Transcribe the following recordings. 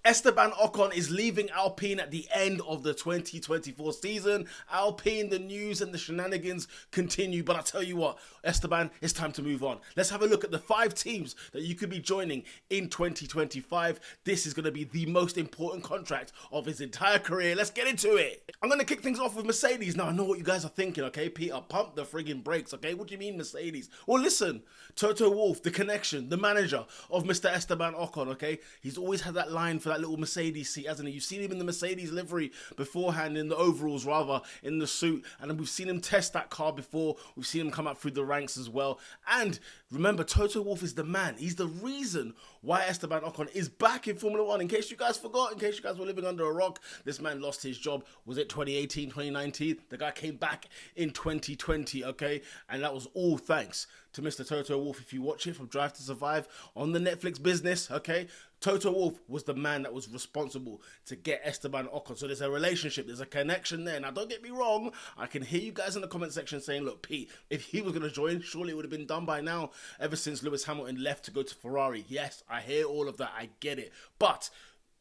Esteban Ocon is leaving Alpine at the end of the 2024 season. Alpine, the news and the shenanigans continue, but I tell you what, Esteban, it's time to move on. Let's have a look at the 5 teams that you could be joining in 2025. This is going to be the most important contract of his entire career. Let's get into it. I'm going to kick things off with Mercedes. Now, I know what you guys are thinking, okay? Peter, pump the friggin' brakes, okay? What do you mean Mercedes? Well, listen, Toto Wolff, the connection, the manager of Mr. Esteban Ocon, okay? He's always had that line for that little Mercedes seat, hasn't he? You've seen him in the Mercedes livery beforehand, in the overalls rather, in the suit, and then we've seen him test that car before. We've seen him come up through the ranks as well. And remember, Toto Wolff is the man. He's the reason why Esteban Ocon is back in Formula 1. In case you guys forgot, in case you guys were living under a rock, this man lost his job. Was it 2018, 2019? The guy came back in 2020, okay? And that was all thanks to Mr. Toto Wolff. If you watch it from Drive to Survive on the Netflix business, okay? Toto Wolff was the man that was responsible to get Esteban Ocon. So there's a relationship, there's a connection there. Now, don't get me wrong. I can hear you guys in the comment section saying, look, Pete, if he was going to join, surely it would have been done by now, ever since Lewis Hamilton left to go to Ferrari. Yes, I hear all of that. I get it. But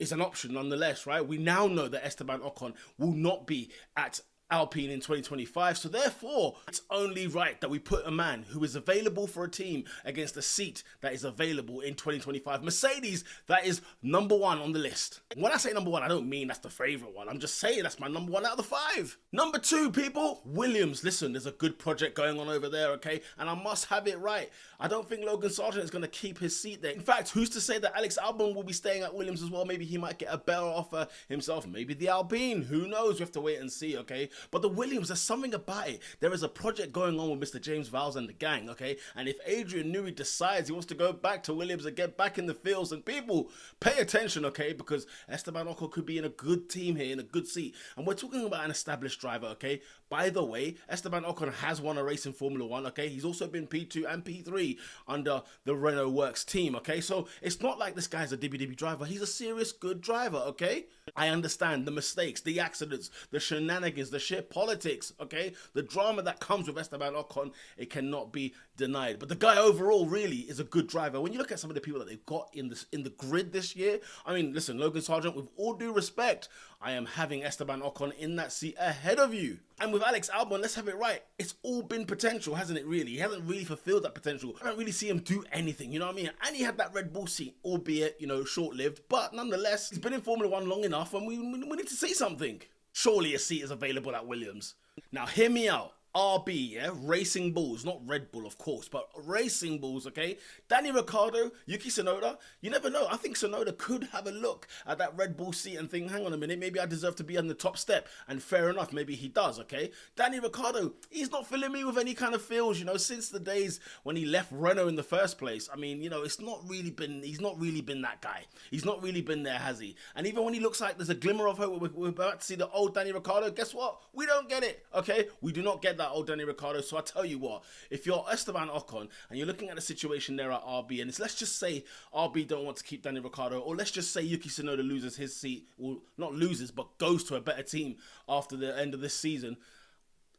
it's an option nonetheless, right? We now know that Esteban Ocon will not be at Alpine in 2025, so therefore it's only right that we put a man who is available for a team against a seat that is available in 2025. Mercedes, that is number 1 on the list. When I say number 1, I don't mean that's the favorite one. I'm just saying that's my number 1 out of the 5. Number 2, people, Williams. Listen, there's a good project going on over there, okay? And I must have it right. I don't think Logan Sargent is going to keep his seat there. In fact, who's to say that Alex Albon will be staying at Williams as well? Maybe he might get a better offer himself. Maybe the Alpine. Who knows? We have to wait and see, okay? But the Williams, there's something about it. There is a project going on with Mr. James Vowles and the gang, okay? And if Adrian Newey decides he wants to go back to Williams and get back in the fields, and people, pay attention, okay? Because Esteban Ocon could be in a good team here, in a good seat. And we're talking about an established driver, okay? By the way, Esteban Ocon has won a race in Formula 1, okay? He's also been P2 and P3 under the Renault Works team, okay? So it's not like this guy's a dibby driver. He's a serious good driver, okay? I understand the mistakes, the accidents, the shenanigans, the shit politics, okay? The drama that comes with Esteban Ocon, it cannot be denied. But the guy overall really is a good driver. When you look at some of the people that they've got in the grid this year, I mean, listen, Logan Sargent, with all due respect, I am having Esteban Ocon in that seat ahead of you. And with Alex Albon, let's have it right. It's all been potential, hasn't it really? He hasn't really fulfilled that potential. I don't really see him do anything, you know what I mean? And he had that Red Bull seat, albeit, you know, short-lived. But nonetheless, he's been in Formula 1 long enough and we need to see something. Surely a seat is available at Williams. Now, hear me out. RB, yeah? Racing Bulls, not Red Bull, of course, but Racing Bulls, okay? Danny Ricciardo, Yuki Tsunoda, you never know. I think Tsunoda could have a look at that Red Bull seat and think, hang on a minute, maybe I deserve to be on the top step. And fair enough, maybe he does, okay? Danny Ricciardo, he's not filling me with any kind of feels, you know, since the days when he left Renault in the first place. I mean, you know, he's not really been that guy. He's not really been there, has he? And even when he looks like there's a glimmer of hope, we're about to see the old Danny Ricciardo, guess what? We don't get it, okay? We do not get that old Danny Ricciardo. So I tell you what, if you're Esteban Ocon and you're looking at the situation there at RB, and let's just say RB don't want to keep Danny Ricciardo, or let's just say Yuki Tsunoda loses his seat, well, not loses, but goes to a better team after the end of this season,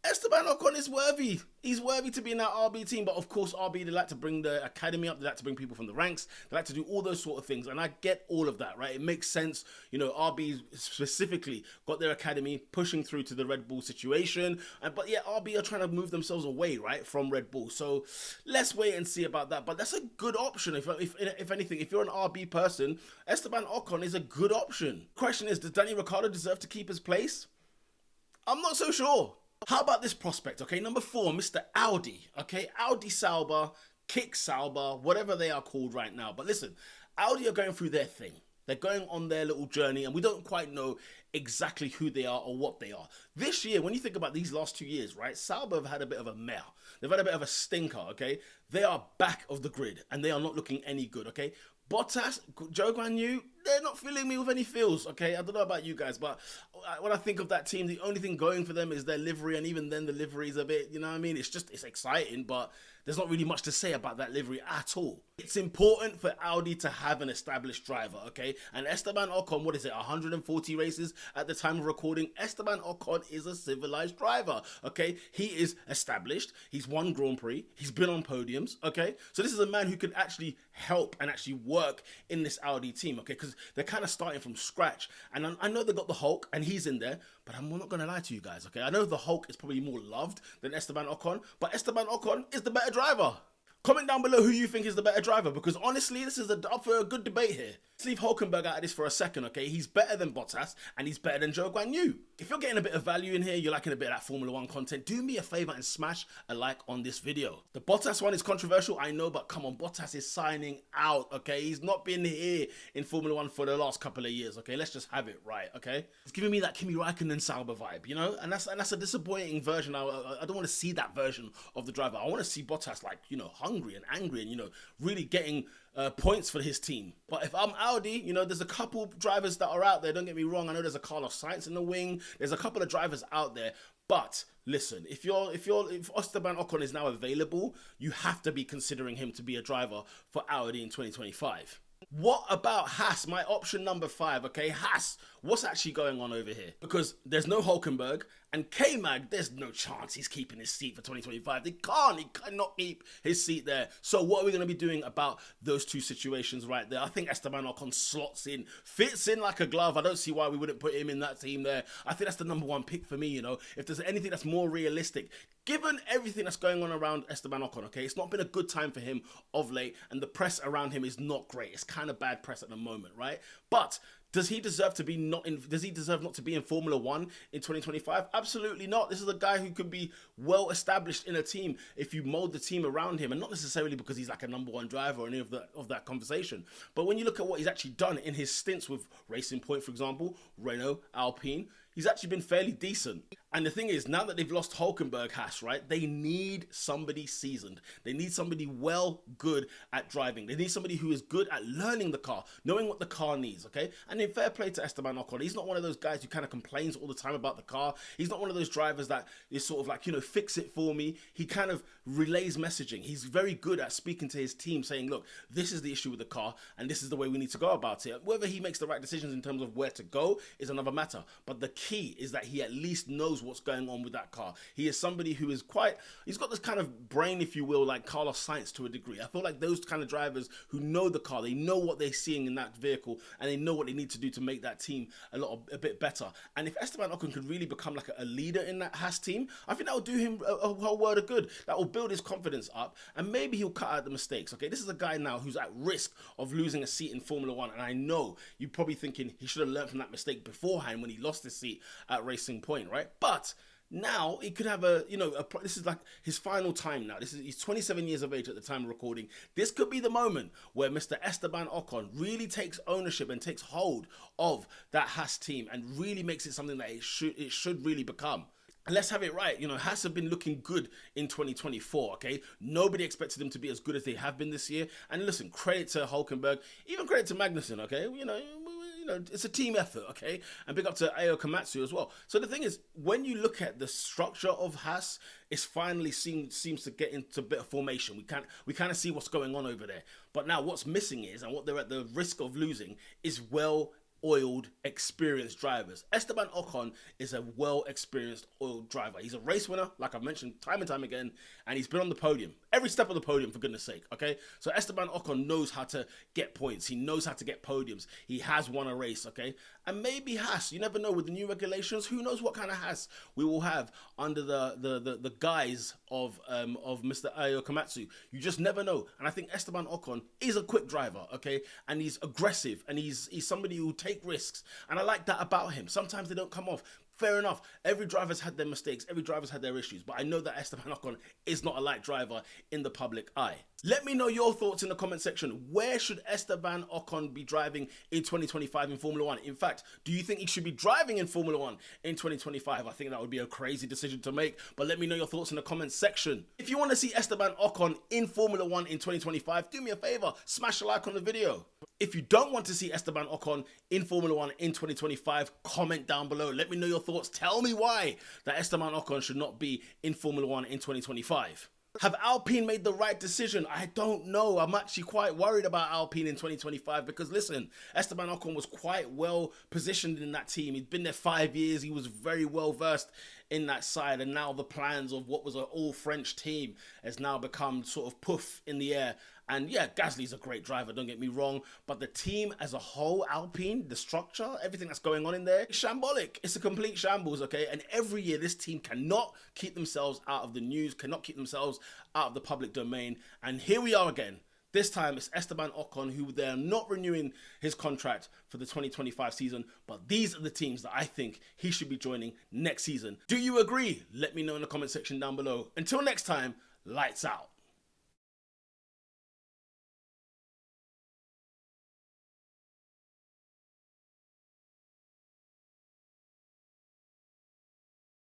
Esteban Ocon is worthy. He's worthy to be in that RB team. But of course, RB, they like to bring the academy up. They like to bring people from the ranks. They like to do all those sort of things. And I get all of that, right? It makes sense. You know, RB specifically got their academy pushing through to the Red Bull situation. But yeah, RB are trying to move themselves away, right, from Red Bull. So let's wait and see about that. But that's a good option. If anything, if you're an RB person, Esteban Ocon is a good option. Question is, does Danny Ricciardo deserve to keep his place? I'm not so sure. How about this prospect, okay? Number 4, Mr. Audi, okay? Audi Sauber, Kick Sauber, whatever they are called right now. But listen, Audi are going through their thing. They're going on their little journey, and we don't quite know exactly who they are or what they are. This year, when you think about these last 2 years, right, Sauber have had a bit of a mare. They've had a bit of a stinker, okay? They are back of the grid, and they are not looking any good, okay? Bottas, Zhou Guanyu, they're not filling me with any feels, okay? I don't know about you guys, but when I think of that team, the only thing going for them is their livery, and even then the livery is a bit, you know what I mean? It's exciting, but there's not really much to say about that livery at all. It's important for Audi to have an established driver, okay? And Esteban Ocon, what is it, 140 races at the time of recording? Esteban Ocon is a civilized driver, okay? He is established. He's won Grand Prix. He's been on podiums, okay? So this is a man who can actually help and actually work in this Audi team, okay? Because they're kind of starting from scratch. And I know they got the Hulk, and he's in there, but I'm not going to lie to you guys, okay? I know the Hulk is probably more loved than Esteban Ocon, but Esteban Ocon is the better driver. Comment down below who you think is the better driver, because honestly, this is up for a good debate here. Let's leave Hulkenberg out of this for a second, okay? He's better than Bottas, and he's better than Zhou Guanyu. If you're getting a bit of value in here, you're liking a bit of that Formula 1 content, do me a favor and smash a like on this video. The Bottas one is controversial, I know, but come on, Bottas is signing out, okay? He's not been here in Formula 1 for the last couple of years, okay? Let's just have it right, okay? It's giving me that Kimi Raikkonen Sauber vibe, you know? And that's a disappointing version. I don't want to see that version of the driver. I want to see Bottas, like, you know, hungry and angry and, you know, really getting points for his team. But if I'm Audi, you know, there's a couple drivers that are out there, don't get me wrong. I know there's a Carlos Sainz in the wing. There's a couple of drivers out there. But listen, if Esteban Ocon is now available, you have to be considering him to be a driver for Audi in 2025. What about Haas, my option number 5, okay? Haas, what's actually going on over here? Because there's no Hulkenberg, and K-Mag, there's no chance he's keeping his seat for 2025. He cannot keep his seat there. So what are we going to be doing about those two situations right there? I think Esteban Ocon slots in, fits in like a glove. I don't see why we wouldn't put him in that team there. I think that's the number 1 pick for me, you know. If there's anything that's more realistic, given everything that's going on around Esteban Ocon, okay, it's not been a good time for him of late, and the press around him is not great. It's kind of bad press at the moment, right? But does he deserve to be does he deserve not to be in Formula 1 in 2025? Absolutely not. This is a guy who could be well established in a team if you mold the team around him, and not necessarily because he's like a number 1 driver or any of that conversation. But when you look at what he's actually done in his stints with Racing Point, for example, Renault, Alpine, he's actually been fairly decent. And the thing is, now that they've lost Hulkenberg, Haas, right, they need somebody seasoned. They need somebody good at driving. They need somebody who is good at learning the car, knowing what the car needs, okay? And in fair play to Esteban Ocon, he's not one of those guys who kind of complains all the time about the car. He's not one of those drivers that is sort of like, you know, fix it for me. He kind of relays messaging. He's very good at speaking to his team, saying, look, this is the issue with the car, and this is the way we need to go about it. Whether he makes the right decisions in terms of where to go is another matter. But the key is that he at least knows what's going on with that car. He is somebody who is he's got this kind of brain, if you will, like Carlos Sainz to a degree. I feel like those kind of drivers who know the car, they know what they're seeing in that vehicle, and they know what they need to do to make that team a bit better. And if Esteban Ocon could really become like a leader in that Haas team, I think that will do him a whole world of good. That will build his confidence up, and maybe he'll cut out the mistakes, okay? This is a guy now who's at risk of losing a seat in Formula 1, and I know you're probably thinking he should have learned from that mistake beforehand when he lost his seat at Racing Point, right? But now he could have this is like his final time now. He's 27 years of age at the time of recording. This could be the moment where Mr. Esteban Ocon really takes ownership and takes hold of that Haas team and really makes it something that it should really become. And let's have it right, you know, Haas have been looking good in 2024, okay? Nobody expected them to be as good as they have been this year. And listen, credit to Hulkenberg, even credit to Magnussen, okay? You know, it's a team effort, okay? And big up to Ao Komatsu as well. So the thing is, when you look at the structure of Haas, it's finally seems to get into a bit of formation. We kind of see what's going on over there. But now what's missing is, and what they're at the risk of losing, is well-oiled, experienced drivers. Esteban Ocon is a well-experienced, oiled driver. He's a race winner, like I've mentioned time and time again, and he's been on the podium. Every step of the podium, for goodness sake, okay? So Esteban Ocon knows how to get points. He knows how to get podiums. He has won a race, okay? And maybe Haas, you never know, with the new regulations, who knows what kind of Haas we will have under the guise of Mr. Ao Komatsu. You just never know. And I think Esteban Ocon is a quick driver, okay? And he's aggressive, and he's somebody who will take risks. And I like that about him. Sometimes they don't come off. Fair enough. Every driver's had their mistakes. Every driver's had their issues. But I know that Esteban Ocon is not a light driver in the public eye. Let me know your thoughts in the comment section. Where should Esteban Ocon be driving in 2025 in Formula 1? In fact, do you think he should be driving in Formula 1 in 2025? I think that would be a crazy decision to make. But let me know your thoughts in the comment section. If you want to see Esteban Ocon in Formula 1 in 2025, do me a favor. Smash a like on the video. If you don't want to see Esteban Ocon in Formula 1 in 2025, comment down below. Let me know your thoughts. Tell me why that Esteban Ocon should not be in Formula 1 in 2025. Have Alpine made the right decision? I don't know. I'm actually quite worried about Alpine in 2025 because listen, Esteban Ocon was quite well positioned in that team. He'd been there 5 years. He was very well versed in that side, and now the plans of what was an all-French team has now become sort of poof in the air. And yeah, Gasly's a great driver, don't get me wrong, but the team as a whole, Alpine, the structure, everything that's going on in there, it's shambolic. It's a complete shambles, okay? And every year this team cannot keep themselves out of the news, cannot keep themselves out of the public domain. And here we are again. This time it's Esteban Ocon, who they're not renewing his contract for the 2025 season, but these are the teams that I think he should be joining next season. Do you agree? Let me know in the comment section down below. Until next time, lights out.